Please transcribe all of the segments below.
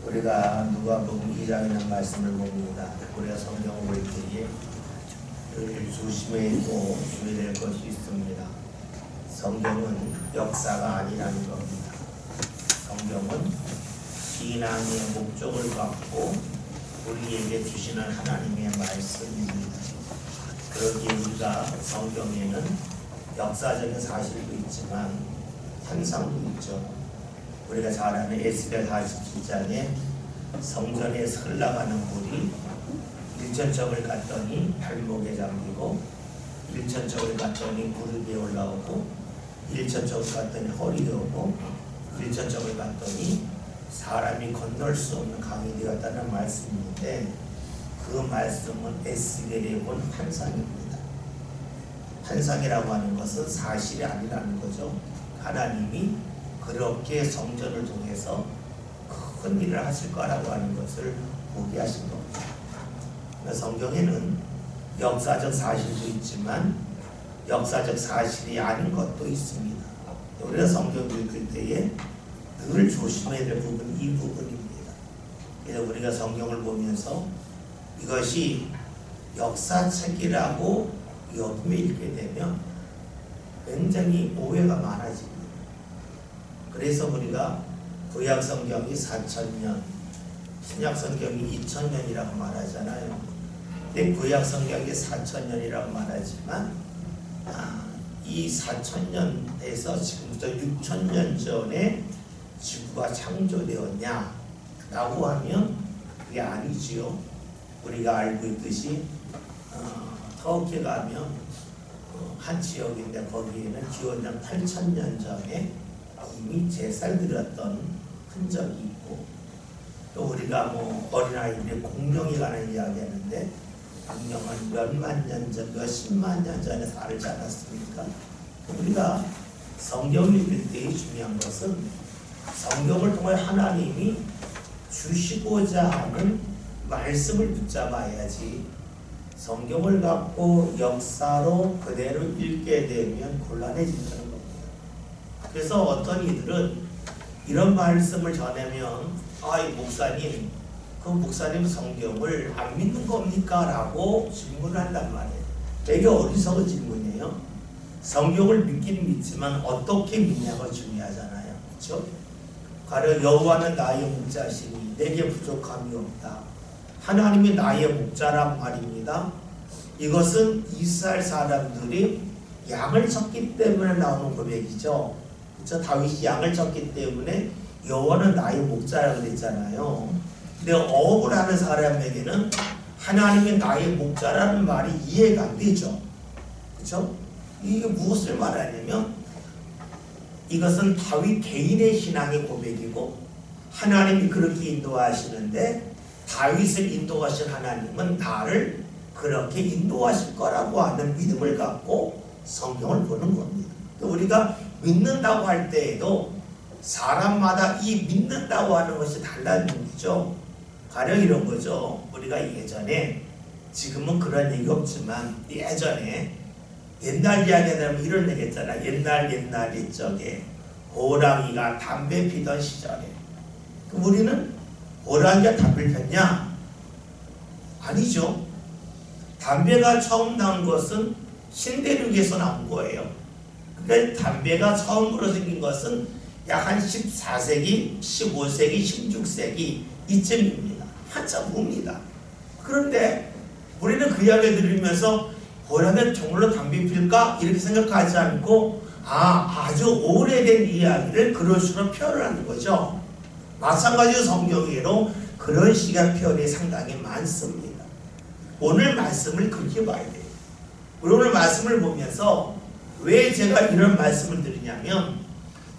우리가 누가복음 2장이라는 말씀을 봅니다. 우리가 성경을 볼 때에 늘 조심해야 고 주의될 것이 있습니다. 성경은 역사가 아니라는 겁니다. 성경은 신앙의 목적을 갖고 우리에게 주시는 하나님의 말씀입니다. 그러기에 우리가 성경에는 역사적인 사실도 있지만 현상도 있죠. 우리가 잘 아는 에스겔 47장에 성전에 흘러가는 물이 일천척을 갔더니 발목에 잠기고 일천척을 갔더니 무릎 위에 올라오고 일천척을 갔더니 허리에 오고 일천척을 갔더니 사람이 건널 수 없는 강이 되었다는 말씀인데, 그 말씀은 에스겔이 본 환상입니다. 환상이라고 하는 것은 사실이 아니라는 거죠. 하나님이 그렇게 성전을 통해서 큰 일을 하실 거라고 하는 것을 보게 하신 겁니다. 성경에는 역사적 사실도 있지만 역사적 사실이 아닌 것도 있습니다. 우리가 성경 읽을 때에 늘 조심해야 될 부분이 이 부분입니다. 그래서 우리가 성경을 보면서 이것이 역사책이라고 여름에 읽게 되면 굉장히 오해가 많아집니다. 그래서 우리가 구약 성경이 4000년, 신약 성경이 2000년이라고 말하잖아요. 근데 구약 성경이 4000년이라고 말하지만 이 4000년에서 지금부터 6000년 전에 지구가 창조되었냐 라고 하면 그게 아니지요. 우리가 알고 있듯이 터키에 가면 한 지역인데 거기에는 기원전 8000년 전에 이미 제사를 드렸던 흔적이 있고, 또 우리가 어린아이들이 공룡이 가는 이야기 하는데 공룡은 몇만 년 전, 몇십만 년 전에 살지 않았습니까? 우리가 성경을 읽을 때 중요한 것은 성경을 통해 하나님이 주시고자 하는 말씀을 붙잡아야지, 성경을 갖고 역사로 그대로 읽게 되면 곤란해진다는 겁니다. 그래서 어떤 이들은 이런 말씀을 전하면 이 목사님, 그 목사님 성경을 안 믿는 겁니까? 라고 질문을 한단 말이에요. 되게 어리석은 질문이에요. 성경을 믿긴 믿지만 어떻게 믿냐가 중요하잖아요. 그렇죠? 가령 여호와는 나의 목자시니 내게 부족함이 없다. 하나님이 나의 목자란 말입니다. 이것은 이스라엘 사람들이 양을 쳤기 때문에 나오는 고백이죠. 그렇죠? 다윗이 양을 쳤기 때문에 여호와는 나의 목자라고 그랬잖아요. 근데 어업을 하는 사람에게는 하나님이 나의 목자라는 말이 이해가 안 되죠. 그렇죠? 이게 무엇을 말하냐면 이것은 다윗 개인의 신앙의 고백이고, 하나님이 그렇게 인도하시는데 다윗을 인도하신 하나님은 나를 그렇게 인도하실 거라고 하는 믿음을 갖고 성경을 보는 겁니다. 우리가 믿는다고 할 때에도 사람마다 이 믿는다고 하는 것이 달라진 거죠. 가령 이런 거죠. 우리가 예전에, 지금은 그런 얘기 없지만 예전에 옛날 이야기하면 이런 얘기 했잖아. 옛날 옛적에 호랑이가 담배 피던 시절에. 우리는 호랑이가 담배를 폈냐? 아니죠. 담배가 처음 나온 것은 신대륙에서 나온 거예요. 그러니까 담배가 처음으로 생긴 것은 약 한 14세기, 15세기, 16세기 이쯤입니다. 한참 후입니다. 그런데 우리는 그 이야기를 들으면서 호랑이가 정말로 담배 필까? 이렇게 생각하지 않고 아주 오래된 이야기를 그런 식으로 표현하는 거죠. 마찬가지로 성경에도 그런 시각 표현이 상당히 많습니다. 오늘 말씀을 그렇게 봐야 돼요. 오늘 말씀을 보면서 왜 제가 이런 말씀을 드리냐면,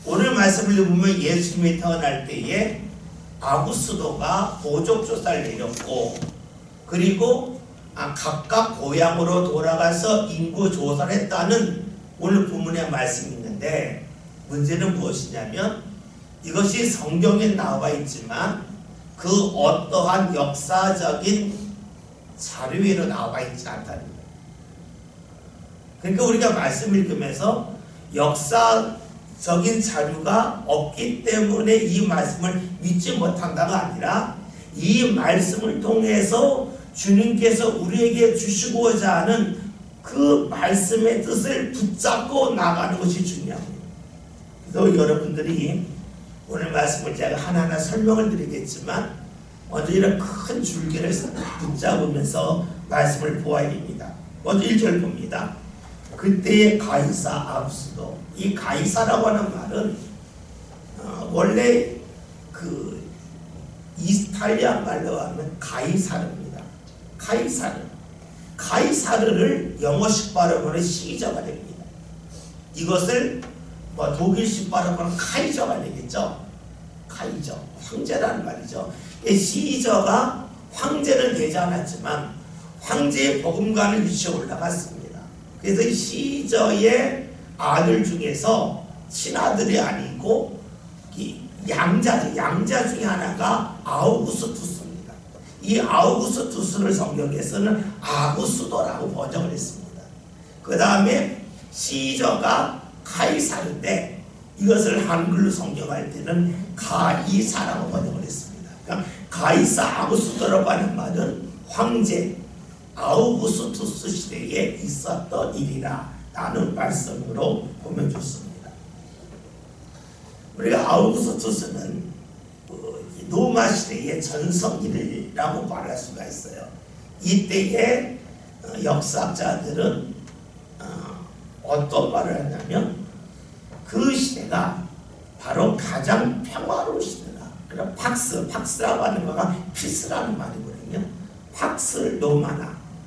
오늘 말씀을 보면 예수님이 태어날 때에 아구스도가 보족조사를 내렸고, 그리고 각각 고향으로 돌아가서 인구조사를 했다는 오늘 본문의 말씀이 있는데, 문제는 무엇이냐면 이것이 성경에 나와 있지만 그 어떠한 역사적인 자료에도 나와 있지 않다는 거예요. 그러니까 우리가 말씀을 읽으면서 역사 적인 자료가 없기 때문에 이 말씀을 믿지 못한다가 아니라 이 말씀을 통해서 주님께서 우리에게 주시고자 하는 그 말씀의 뜻을 붙잡고 나가는 것이 중요합니다. 그래서 여러분들이 오늘 말씀을 제가 하나하나 설명을 드리겠지만 먼저 이런 큰 줄기를 붙잡으면서 말씀을 보아야 됩니다. 먼저 1절 봅니다. 그때의 가이사 아구스도. 이 가이사라고 하는 말은 원래 그 이탈리아 말로 하면 가이사르입니다. 가이사르를 영어식 발음으로 시저가 됩니다. 이것을 독일식 발음으로 카이저가 되겠죠. 카이저, 황제라는 말이죠. 시저가 황제는 되지 않았지만 황제의 버금가는 위치에 올라갔습니다. 그래서 이 시저의 아들 중에서 친아들이 아니고 양자 중에 하나가 아우구스투스입니다. 이 아우구스투스를 성경에서는 아구스도라고 번역을 했습니다. 그 다음에 시저가 카이사르인데 이것을 한글로 성경할 때는 가이사라고 번역을 했습니다. 그러니까 가이사 아구스도라고 하는 말은 황제 아우구스투스 시대에 있었던 일이라 라는 말씀으로 보면 좋습니다. 우리가 아우구스투스는 로마 시대의 전성기라고 말할 수가 있어요. 이때의 역사학자들은 어떤 말을 하냐면 그 시대가 바로 가장 평화로운 시대다. 그럼 팍스라고 하는 거가 피스라는 말이거든요. 팍스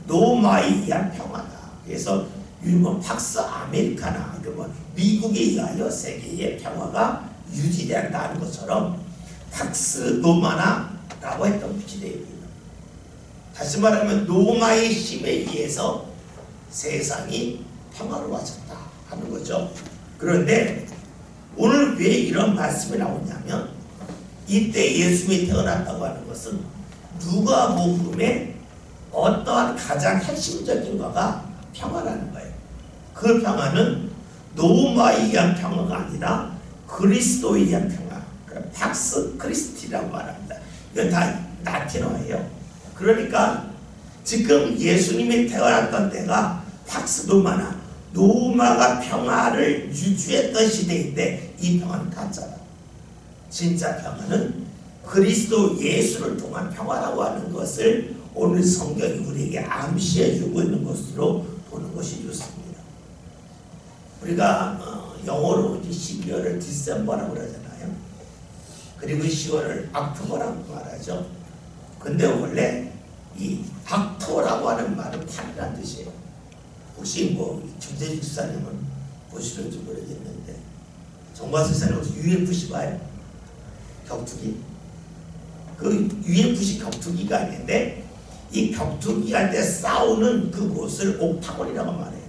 로마에 의한 평화다. 그래서 유머 팍스 아메리카나, 미국에 의하여 세계의 평화가 유지된다는 것처럼 팍스 로마나라고 했던 시대입니다. 다시 말하면 로마의 힘에 의해서 세상이 평화로워졌다 하는 거죠. 그런데 오늘 왜 이런 말씀이 나오냐면 이때 예수님이 태어났다고 하는 것은 누가복음의 어떠한 가장 핵심적인 거가 평화라는 거예요. 그 평화는 로마에 의한 평화가 아니라 그리스도에 의한 평화. 팍스 크리스티라고 말합니다. 이건 다 라틴어예요. 그러니까 지금 예수님이 태어났던 때가 팍스 로마가 평화를 유지했던 시대인데 이 평화는 가짜다. 진짜 평화는 그리스도 예수를 통한 평화라고 하는 것을 오늘 성경이 우리에게 암시해주고 있는 것으로 보는 것이 좋습니다. 우리가 영어로 12월을 디셈버라고 그러잖아요. 그리고 10월을 악토버라고 말하죠. 근데 원래 이 악토라고 하는 말은 8이라는 뜻이에요. 혹시 정재직 수사님은 보시는지 모르겠는데 정관수 수사님 혹시 UFC 봐요? 격투기? 그 UFC 격투기가 아닌데 이 격투기 할 때 싸우는 그곳을 옥타곤이라고 말해요.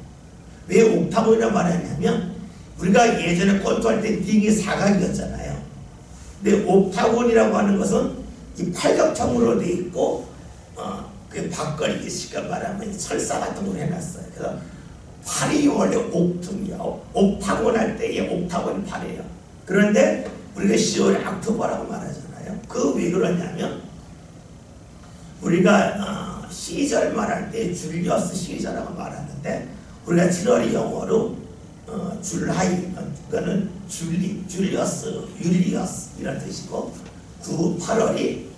왜 옥타곤이라고 말하냐면 우리가 예전에 권투할 때 링이 사각이었잖아요. 근데 옥타곤이라고 하는 것은 이 팔각형으로 돼 있고 그 밖걸이 시간 말하면 설사 같은 걸 해놨어요. 그래서 팔이 원래 옥tum이야. 옥타곤 할 때의 옥타곤이 팔이에요. 그런데 우리가 10월에 악토버라고 말하잖아요. 그 왜 그러냐면 우리가 시절 말할 때 줄리어스 시절이라고 말하는데 우리가 7월이 영어로 줄하이, 그거는 줄리어스, 율리어스 이런 뜻이고 8월이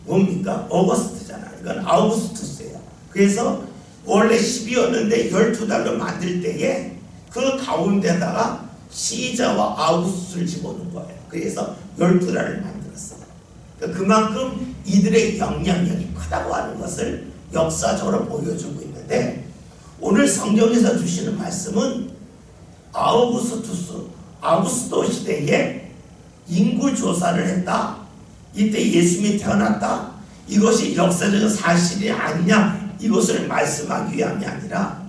뭡니까? 어거스트잖아. 이건 아우구스투스예요. 그래서 원래 10이었는데 12달로 만들 때에 그 가운데다가 시자와 아우구스를 집어넣은 거예요. 그래서 12달을 만들었어요. 그러니까 그만큼 이들의 영향력이 크다고 하는 것을 역사적으로 보여주고 있는데 오늘 성경에서 주시는 말씀은 아우구스도 시대에 인구 조사를 했다. 이때 예수님이 태어났다. 이것이 역사적 사실이 아니냐 이것을 말씀하기 위함이 아니라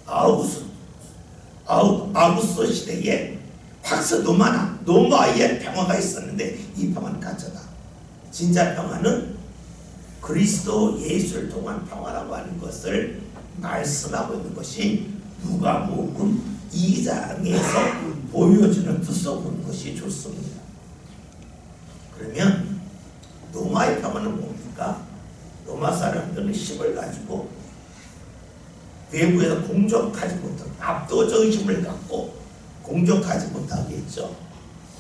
아우구스도 시대에 팍스 로마의 평화가 있었는데 이 평화는 가짜다. 진짜 평화는 그리스도 예수를 통한 평화라고 하는 것을 말씀하고 있는 것이 누가복음 2장에서 보여주는 뜻으로 보는 것이 좋습니다. 그러면 로마의 평화는 뭡니까? 로마 사람들은 힘을 가지고 외부에서 공격하지 못하고 압도적인 힘을 갖고 공격하지 못하게 했죠.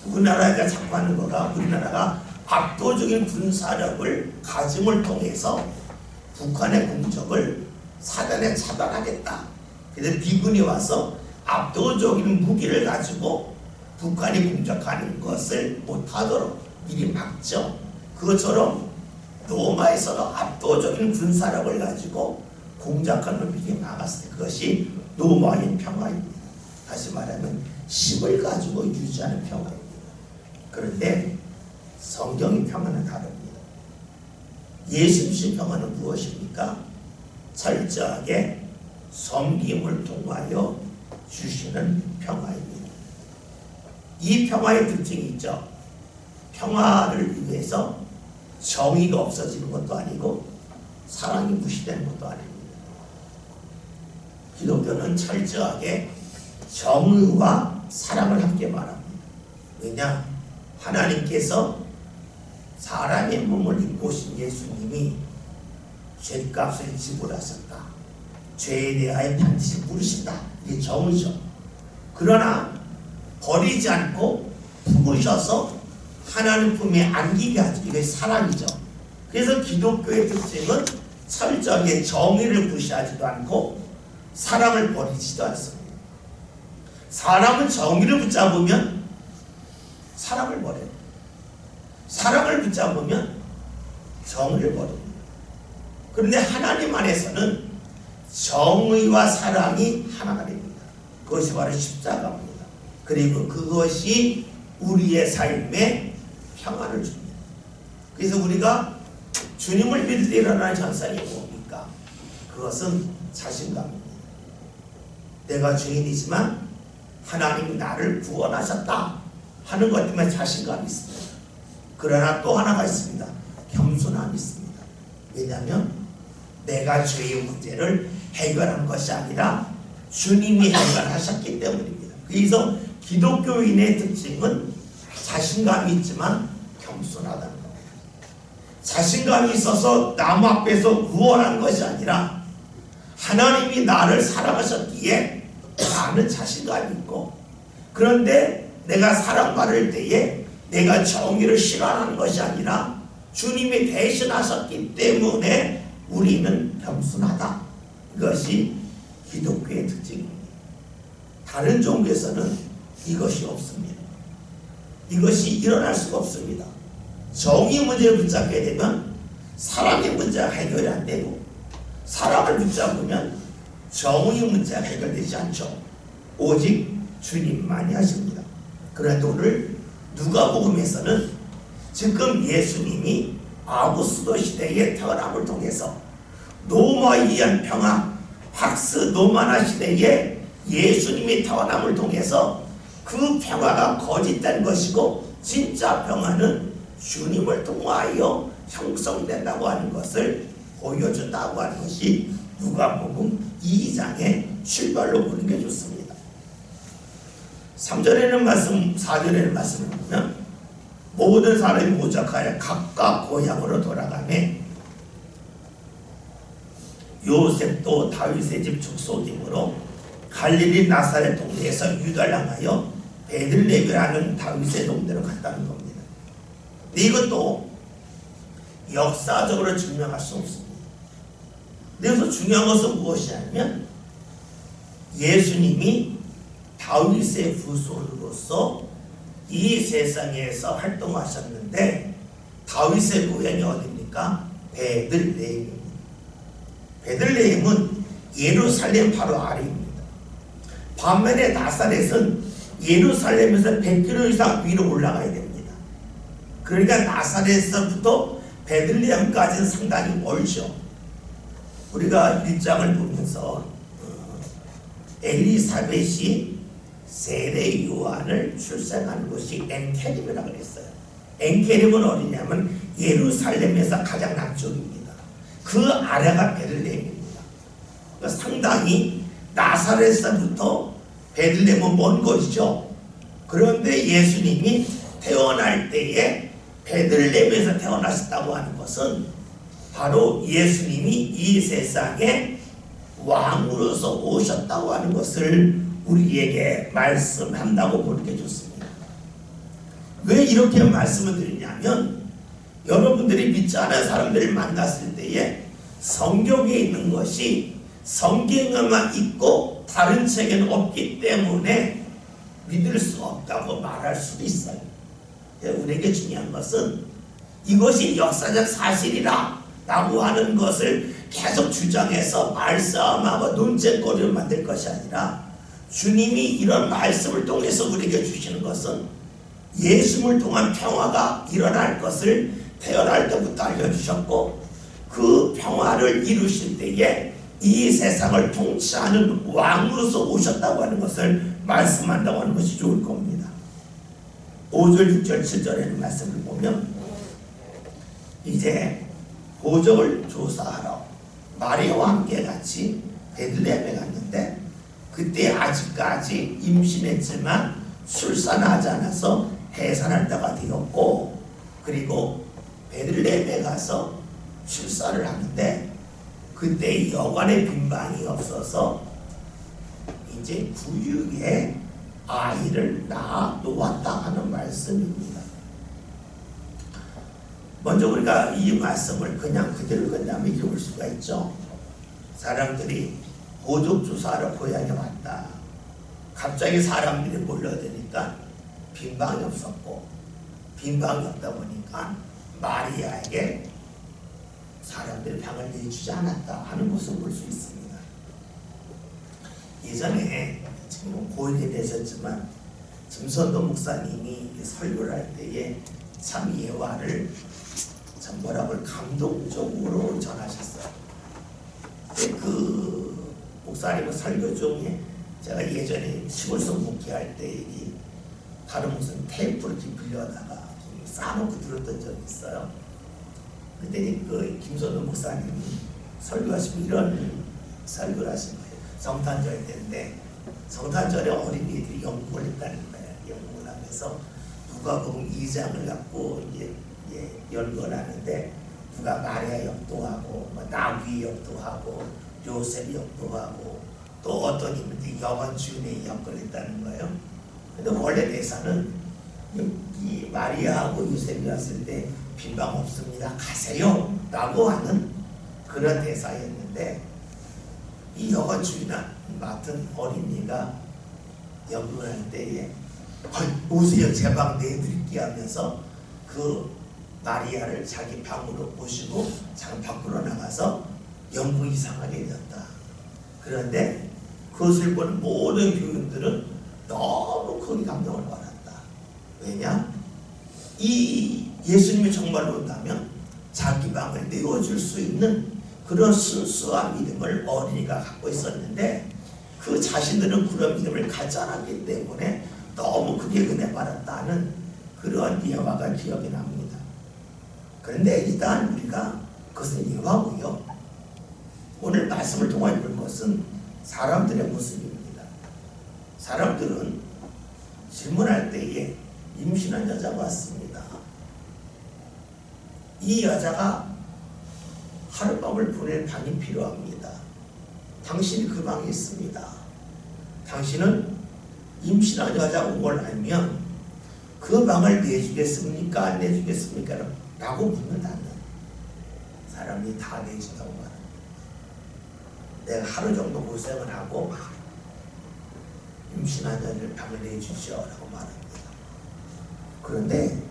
우리나라가 자꾸 하는 거가 우리나라가 압도적인 군사력을 가짐을 통해서 북한의 공격을 사전에 차단하겠다. 그래서 비군이 와서 압도적인 무기를 가지고 북한이 공격하는 것을 못하도록 미리 막죠. 그것처럼 로마에서도 압도적인 군사력을 가지고 공작하는 미리 막았을 때 그것이 로마의 평화입니다. 다시 말하면 힘을 가지고 유지하는 평화입니다. 그런데 성경의 평화는 다릅니다. 예수님의 평화는 무엇입니까? 철저하게 섬김을 통하여 주시는 평화입니다. 이 평화의 특징이 있죠. 평화를 위해서 정의가 없어지는 것도 아니고 사랑이 무시되는 것도 아닙니다. 기독교는 철저하게 정의와 사랑을 함께 말합니다. 왜냐? 하나님께서 사람의 몸을 입고 오신 예수님이 죄값을 지불하셨다. 죄에 대하여 반드시 물으신다. 이게 정의죠. 그러나 버리지 않고 품으셔서 하나님 품에 안기게 하죠. 이게 사랑이죠. 그래서 기독교의 특징은 철저하게 정의를 무시하지도 않고 사랑을 버리지도 않습니다. 사람은 정의를 붙잡으면 사랑을 버려요. 사랑을 붙잡으면 정의를 버립니다. 그런데 하나님 안에서는 정의와 사랑이 하나가 됩니다. 그것이 바로 십자가입니다. 그리고 그것이 우리의 삶에 평안을 줍니다. 그래서 우리가 주님을 믿을 때 일어나는 현상이 뭡니까? 그것은 자신감입니다. 내가 죄인이지만 하나님이 나를 구원하셨다 하는 것 때문에 자신감이 있습니다. 그러나 또 하나가 있습니다. 겸손함이 있습니다. 왜냐하면 내가 죄의 문제를 해결한 것이 아니라 주님이 해결하셨기 때문입니다. 그래서 기독교인의 특징은 자신감이 있지만 겸손하다는 겁니다. 자신감이 있어서 남 앞에서 구원한 것이 아니라 하나님이 나를 사랑하셨기에 나는 자신감이 있고, 그런데 내가 사랑받을 때에 내가 정의를 실현하는 것이 아니라 주님이 대신하셨기 때문에 우리는 겸손하다. 이것이 기독교의 특징입니다. 다른 종교에서는 이것이 없습니다. 이것이 일어날 수가 없습니다. 정의 문제를 붙잡게 되면 사랑의 문제가 해결이 안 되고, 사랑을 붙잡으면 정의 문제가 해결되지 않죠. 오직 주님만이 하십니다. 그런데 오늘 누가복음에서는 지금 예수님이 아구스도 시대의 태어남을 통해서 로마에 의한 평화, 박스 노마나 시대에 예수님이 태어남을 통해서 그 평화가 거짓된 것이고 진짜 평화는 주님을 통하여 형성된다고 하는 것을 보여준다고 하는 것이 누가복음 2장의 출발로 보는 게 좋습니다. 3절에는 말씀, 4절에는 말씀을 보면 모든 사람이 모적하여 각각 고향으로 돌아가매 요셉도 다윗의 집 축소팀으로 갈릴리 나사렛 동네에서 유다를 향하여 베들레헴이라는 다윗의 동네로 갔다는 겁니다. 근데 이것도 역사적으로 증명할 수 없습니다. 그래서 중요한 것은 무엇이냐면 예수님이 다윗의 후손으로서 이 세상에서 활동하셨는데 다윗의 고향이 어디입니까? 베들레헴입니다. 베들레헴은 예루살렘 바로 아래입니다. 반면에 나사렛은 예루살렘에서 100km 이상 위로 올라가야 됩니다. 그러니까 나사렛에서부터 베들레헴까지는 상당히 멀죠. 우리가 1장을 보면서 엘리사벳이 세례 요한을 출생한 곳이 엔케림이라고 그랬어요. 엔케림은 어디냐면 예루살렘에서 가장 남쪽입니다. 그 아래가 베들레헴입니다. 그러니까 상당히 나사렛에서부터 베들레헴은 먼 곳이죠. 그런데 예수님이 태어날 때에 베들레헴에서 태어나셨다고 하는 것은 바로 예수님이 이 세상에 왕으로서 오셨다고 하는 것을 우리에게 말씀한다고 보는 게 좋습니다. 왜 이렇게 말씀을 드리냐면 여러분들이 믿지 않은 사람들을 만났을 때에 성경에 있는 것이 성경에만 있고 다른 책에는 없기 때문에 믿을 수 없다고 말할 수도 있어요. 우리에게 중요한 것은 이것이 역사적 사실이라 라고 하는 것을 계속 주장해서 말싸움하고 논쟁거리를 만들 것이 아니라 주님이 이런 말씀을 통해서 우리에게 주시는 것은 예수님을 통한 평화가 일어날 것을 태어날 때부터 알려주셨고 그 평화를 이루실 때에 이 세상을 통치하는 왕으로서 오셨다고 하는 것을 말씀한다고 하는 것이 좋을 겁니다. 5절, 6절, 7절에는 말씀을 보면 이제 보적을 조사하러 마리아와 함께 같이 베들레헴에 갔는데 그때 아직까지 임신했지만 출산하지 않아서 해산할 때가 되었고 그리고 베들레헴에 가서 출산을 하는데 그때 여관에 빈방이 없어서 이제 구유에 아이를 낳아 놓았다 하는 말씀입니다. 먼저 우리가 이 말씀을 그냥 그대로 읽을 수가 있죠. 사람들이 보족조사하러 고향에 왔다. 갑자기 사람들이 몰려드니까 빈방이 없었고 빈방이 없다 보니까 마리아에게 사람들이 방을 내주지 않았다 하는 것을 볼 수 있습니다. 예전에 지금 고인이 되셨지만 김선도 목사님이 설교를 할 때에 참 예화를 참 뭐라고 감동적으로 전하셨어요. 그 목사님의 설교 중에 제가 예전에 시골성 목회할 때 다른 무슨 테이프를 빌려다가 쌓아놓고 들었던 적이 있어요. 그때 그 김선도 목사님이 설교하시면 이런 설교를 하신 거예요. 성탄절 때인데 성탄절에 어린이들이 연극을 했다는 거예요. 연극을 하면서 누가복음 2장을 갖고 이제 연극을 하는데 누가 마리아 역도 하고 나귀 역도 하고 요셉 역도 하고 또 어떤 인물들이 여관 주인의 역을 했다는 거예요. 근데 원래 대사는 이 마리아하고 요셉이 왔을 때 빈방 없습니다. 가세요. 라고 하는 그런 대사였는데 이 여관 주인을 맡은 어린이가 연극을 할 때에 오세요. 제 방 내드릴게 하면서 그 마리아를 자기 방으로 모시고 장 밖으로 나가서 연극이 이상하게 되었다. 그런데 그것을 보는 모든 교인들은 너무 큰 감동을 받았다. 왜냐? 이 예수님이 정말로 온다면 자기 방을 내어줄 수 있는 그런 순수한 믿음을 어린이가 갖고 있었는데 그 자신들은 그런 믿음을 갖지 않았기 때문에 너무 크게 은혜 받았다는 그런 예화가 기억이 납니다. 그런데 일단 우리가 그것은 예화고요. 오늘 말씀을 통해 볼 것은 사람들의 모습입니다. 사람들은 질문할 때에 임신한 여자가 왔습니다. 이 여자가 하룻밤을 보낼 방이 필요합니다. 당신이 그 방에 있습니다. 당신은 임신한 여자가 온 걸 알면 그 방을 내주겠습니까? 안 내주겠습니까? 라고 묻는다는 사람이 다 내준다고 말합니다. 내가 하루 정도 고생을 하고 임신한 여자를 방을 내주시오 라고 말합니다. 그런데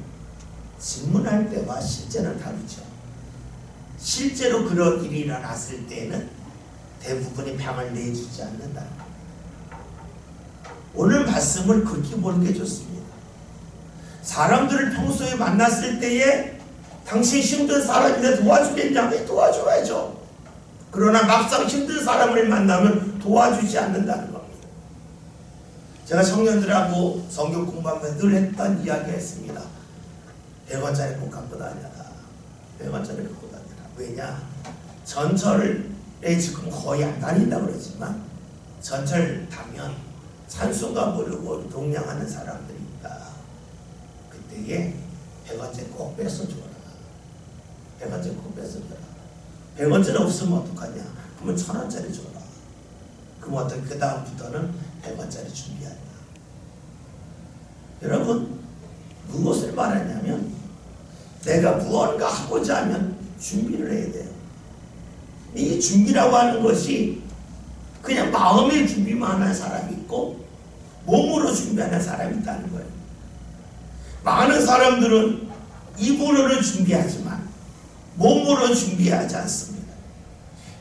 질문할 때와 실제는 다르죠. 실제로 그런 일이 일어났을 때는 대부분이 방을 내주지 않는다. 오늘 말씀을 그렇게 보는 게 좋습니다. 사람들을 평소에 만났을 때에 당신 힘든 사람인데 도와주겠냐고 도와줘야죠. 그러나 막상 힘든 사람을 만나면 도와주지 않는다는 겁니다. 제가 청년들하고 성경 공부하면서 늘 했던 이야기가 있습니다. 100원짜리 꼭 갖고 다녀라. 100원짜리 갖고 다녀라. 왜냐? 전철에 지금 거의 안 다닌다고 그러지만 전철 타면 찬송가 부르고 동냥하는 사람들이 있다. 때에 100원짜리 꼭 뺏어줘라. 100원짜리 꼭 뺏어줘라. 100원짜리 없으면 어떡하냐? 그러면 1000원짜리 줘라. 그럼 어떻게 그 다음부터는 100원짜리 준비한다. 여러분, 무엇을 말하냐면 내가 무언가 하고자 하면 준비를 해야 돼요. 이 준비라고 하는 것이 그냥 마음의 준비만 하는 사람이 있고 몸으로 준비하는 사람이 있다는 거예요. 많은 사람들은 입으로는 준비하지만 몸으로 준비하지 않습니다.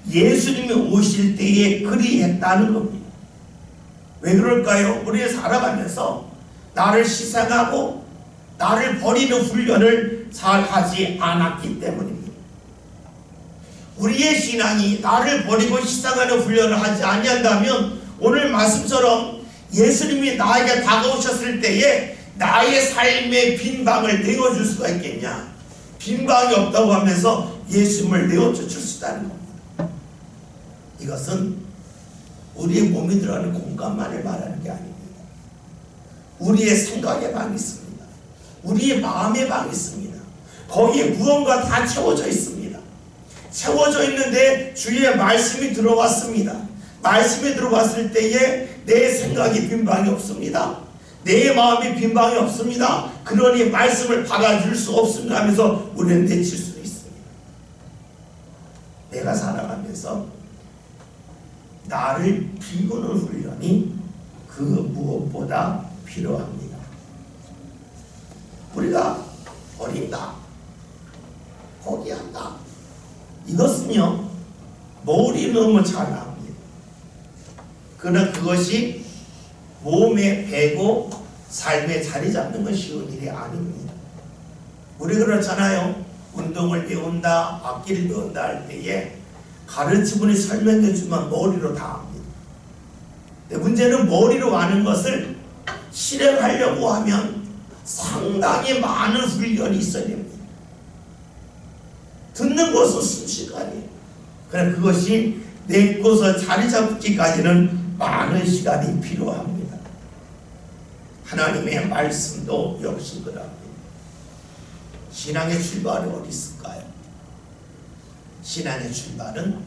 예수님이 오실 때에 그리했다는 겁니다. 왜 그럴까요? 우리가 살아가면서 나를 희생하고 나를 버리는 훈련을 잘 하지 않았기 때문입니다. 우리의 신앙이 나를 버리고 희생하는 훈련을 하지 아니한다면 오늘 말씀처럼 예수님이 나에게 다가오셨을 때에 나의 삶의 빈방을 내어줄 수가 있겠냐? 빈방이 없다고 하면서 예수님을 내어줄 수 있다는 겁니다. 이것은 우리의 몸이 들어가는 공간만을 말하는 게 아닙니다. 우리의 생각의 방이 있습니다. 우리의 마음의 방이 있습니다. 거기에 무언가 다 채워져 있습니다. 채워져 있는데 주의 말씀이 들어왔습니다. 말씀이 들어왔을 때에 내 생각이 빈방이 없습니다. 내 마음이 빈방이 없습니다. 그러니 말씀을 받아줄 수 없습니다 하면서 우리는 내칠 수 있습니다. 내가 살아가면서 나를 비우는 훈련이 그 무엇보다 필요합니다. 우리가 버린다, 포기한다, 이것은요 머리 너무 잘 나옵니다. 그러나 그것이 몸에 배고 삶에 자리 잡는 건 쉬운 일이 아닙니다. 우리 그렇잖아요. 운동을 배운다, 악기를 배운다 할 때에 가르치분이 설명해 주면 머리로 다 합니다. 근데 문제는 머리로 아는 것을 실행하려고 하면 상당히 많은 훈련이 있어야 됩니다. 듣는 것은 순식간이에요. 그러나 그것이 내 것을 자리 잡기까지는 많은 시간이 필요합니다. 하나님의 말씀도 역시 그럽니다. 신앙의 출발이 어디 있을까요? 신앙의 출발은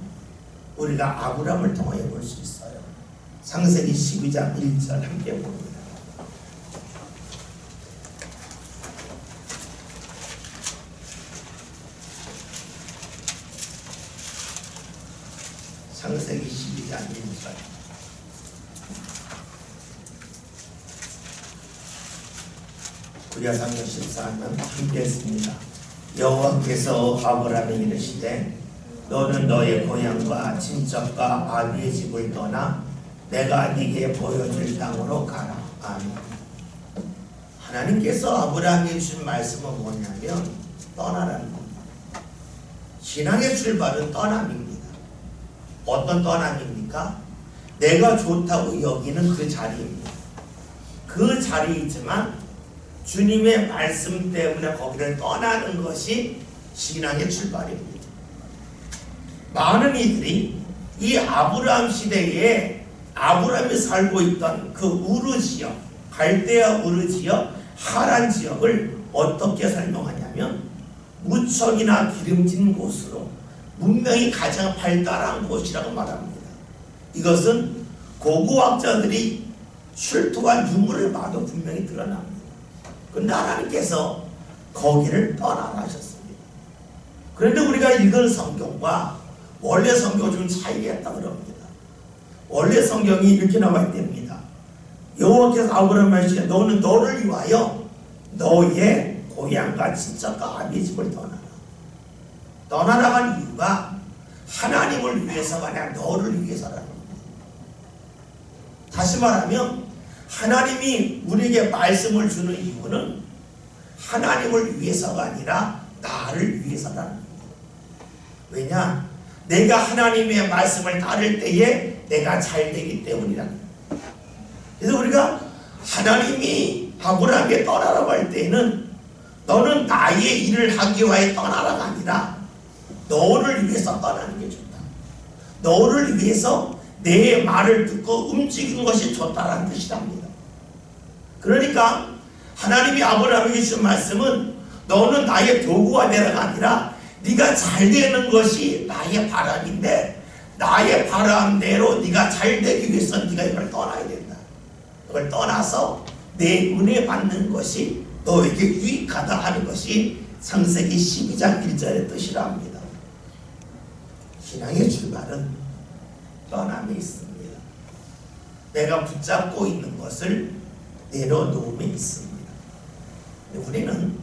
우리가 아브라함을 통해 볼 수 있어요. 창세기 12장 1절 함께 봅니다. 창세기 12장 1절. 구약 3년 14년 함께 했습니다. 여호와께서 아브라함에게 이르시되 너는 너의 고향과 친척과 아비의 집을 떠나 내가 네게 보여줄 땅으로 가라. 아멘. 하나님께서 아브라함에게 주신 말씀은 뭐냐면 떠나라는 겁니다. 신앙의 출발은 떠남입니다. 어떤 떠남입니까? 내가 좋다고 여기는 그 자리입니다. 그 자리이지만 주님의 말씀 때문에 거기를 떠나는 것이 신앙의 출발입니다. 많은 이들이 이 아브라함 시대에 아브라함이 살고 있던 그 우르 지역, 갈대아 우르 지역, 하란 지역을 어떻게 설명하냐면 무척이나 기름진 곳으로 문명이 가장 발달한 곳이라고 말합니다. 이것은 고고학자들이 출토한 유물을 봐도 분명히 드러납니다. 그런데 하나님께서 거기를 떠나가셨습니다. 그런데 우리가 읽은 성경과 원래 성경은 좀 차이가 있다고 그럽니다. 원래 성경이 이렇게 나와 있답니다. 여호와께서 아브라함 말씀에 너는 너를 위하여 너의 고향과 친척과 아비의 집을 떠나라. 떠나라간 이유가 하나님을 위해서가 아니라 너를 위해서라는 겁니다. 다시 말하면 하나님이 우리에게 말씀을 주는 이유는 하나님을 위해서가 아니라 나를 위해서라는 겁니다. 왜냐? 내가 하나님의 말씀을 따를 때에 내가 잘 되기 때문이라는 거예요. 그래서 우리가 하나님이 아브라함에게 떠나라고 할 때에는 너는 나의 일을 하기 위해 떠나라가 아니라 너를 위해서 떠나는 게 좋다. 너를 위해서 내 말을 듣고 움직이는 것이 좋다라는 뜻이랍니다. 그러니까 하나님이 아브라함에게 주신 말씀은 너는 나의 도구가 되라가 아니라 네가 잘 되는 것이 나의 바람인데 나의 바람대로 네가 잘 되기 위해서 네가 이걸 떠나야 된다. 이걸 떠나서 내 은혜 받는 것이 너에게 유익하다 하는 것이 창세기 12장 1절의 뜻이라 합니다. 신앙의 출발은 떠남에 있습니다. 내가 붙잡고 있는 것을 내려놓음에 있습니다. 근데 우리는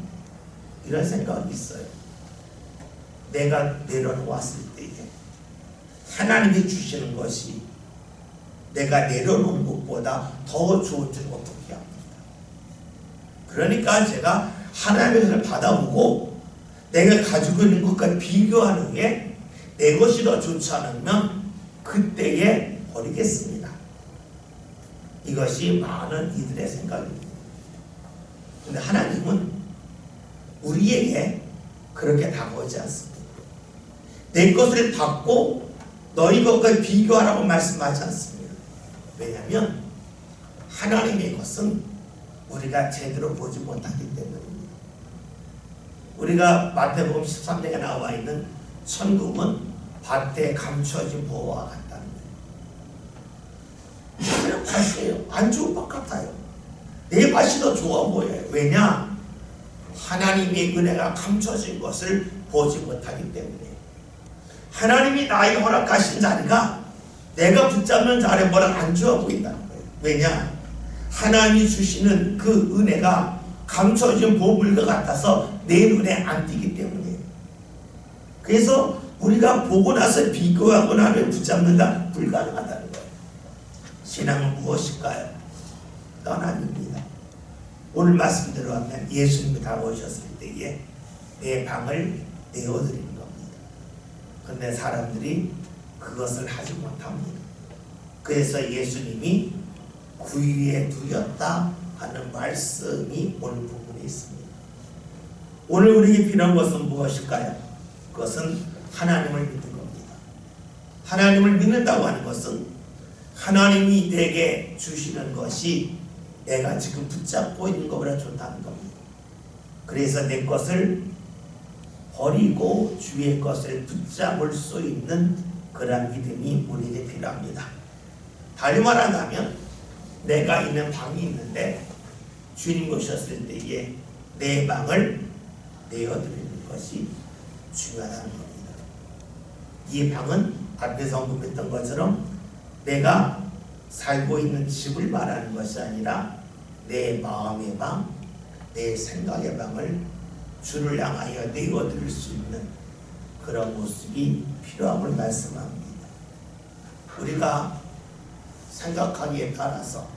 이런 생각이 있어요. 내가 내려놓았을 때에 하나님이 주시는 것이 내가 내려놓은 것보다 더 좋은 줄 어떻게 합니까? 그러니까 제가 하나님의 것을 받아보고 내가 가지고 있는 것과 비교한 후에 내 것이 더 좋지 않으면 그때에 버리겠습니다. 이것이 많은 이들의 생각입니다. 그런데 하나님은 우리에게 그렇게 다가오지 않습니다. 내 것을 받고 너희 것과 비교하라고 말씀하지 않습니다. 왜냐하면 하나님의 것은 우리가 제대로 보지 못하기 때문입니다. 우리가 마태복음 13장에 나와 있는 천국은 밭에 감춰진 보화와 같다는 거예요. 그냥 밭이에요. 안 좋은 밭 같아요. 내 밭이 더 좋아 보여요. 왜냐? 하나님의 은혜가 감춰진 것을 보지 못하기 때문에. 하나님이 나에게 허락하신 자리가 내가 붙잡는 자리에 뭐라 안 좋아 보인다는 거예요. 왜냐? 하나님이 주시는 그 은혜가 감춰진 보물과 같아서 내 눈에 안 띄기 때문이에요. 그래서 우리가 보고 나서 비교하고 나면 붙잡는다? 불가능하다는 거예요. 신앙은 무엇일까요? 떠남입니다. 오늘 말씀대로 하면 예수님이 다가오셨을 때에 내 방을 내어드리는 겁니다. 그런데 사람들이 그것을 하지 못합니다. 그래서 예수님이 구유에 두였다 하는 말씀이 오늘 부분에 있습니다. 오늘 우리에게 필요한 것은 무엇일까요? 그것은 하나님을 믿는 겁니다. 하나님을 믿는다고 하는 것은 하나님이 내게 주시는 것이 내가 지금 붙잡고 있는 것보다 좋다는 겁니다. 그래서 내 것을 버리고 주의 것을 붙잡을 수 있는 그런 믿음이 우리에게 필요합니다. 다시 말하자면 내가 있는 방이 있는데 주님 오셨을 때에 내 방을 내어드리는 것이 중요하다는 겁니다. 이 방은 앞에서 언급했던 것처럼 내가 살고 있는 집을 말하는 것이 아니라 내 마음의 방, 내 생각의 방을 주를 향하여 내어드릴 수 있는 그런 모습이 필요함을 말씀합니다. 우리가 생각하기에 따라서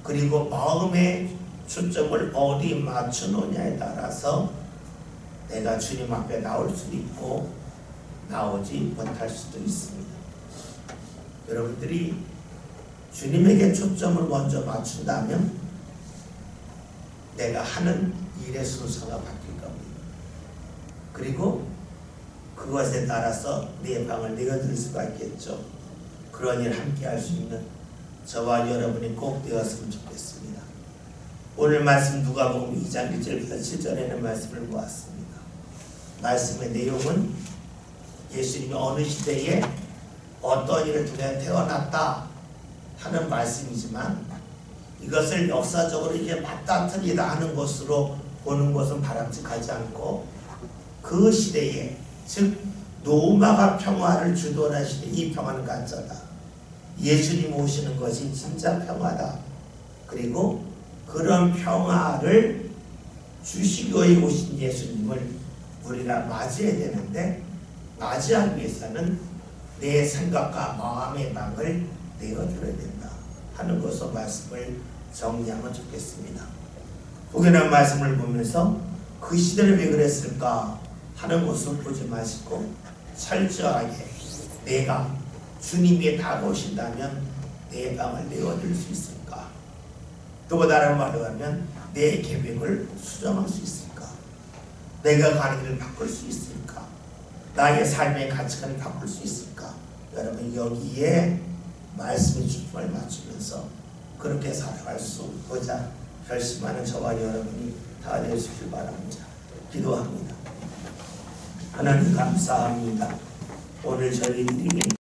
그리고 마음의 초점을 어디 맞추느냐에 따라서 내가 주님 앞에 나올 수도 있고 나오지 못할 수도 있습니다. 여러분들이 주님에게 초점을 먼저 맞춘다면 내가 하는 일의 순서가 바뀔 겁니다. 그리고 그것에 따라서 내 방을 내어드릴 수가 있겠죠. 그런 일 함께 할 수 있는 저와 여러분이 꼭 되었으면 좋겠습니다. 오늘 말씀 누가복음 2장 1절부터 7절에는 말씀을 보았습니다. 말씀의 내용은 예수님이 어느 시대에 어떤 일을 통해 태어났다 하는 말씀이지만 이것을 역사적으로 이제 맞다 틀리다 하는 것으로 보는 것은 바람직하지 않고 그 시대에 즉 로마가 평화를 주도하는 시대 이 평화는 가짜다. 예수님 오시는 것이 진짜 평화다. 그리고 그런 평화를 주시기 위해 오신 예수님을 우리가 맞이해야 되는데 맞이하기 위해서는 내 생각과 마음의 방을 내어드려야 된다 하는 것으로 말씀을 정리하면 좋겠습니다. 혹여나 말씀을 보면서 그 시대를 왜 그랬을까 하는 것을 보지 마시고 철저하게 내가 주님이 다가오신다면 내 방을 내어드릴 수 있을까? 또 다른 말로 하면 내 계획을 수정할 수 있을까? 내가 가는 길을 바꿀 수 있을까? 나의 삶의 가치관을 바꿀 수 있을까? 여러분 여기에 말씀의 초점을 맞추면서 그렇게 살아갈 수 있고자 결심하는 저와 여러분이 다 되시길 바랍니다. 기도합니다. 하나님 감사합니다. 오늘 저희들이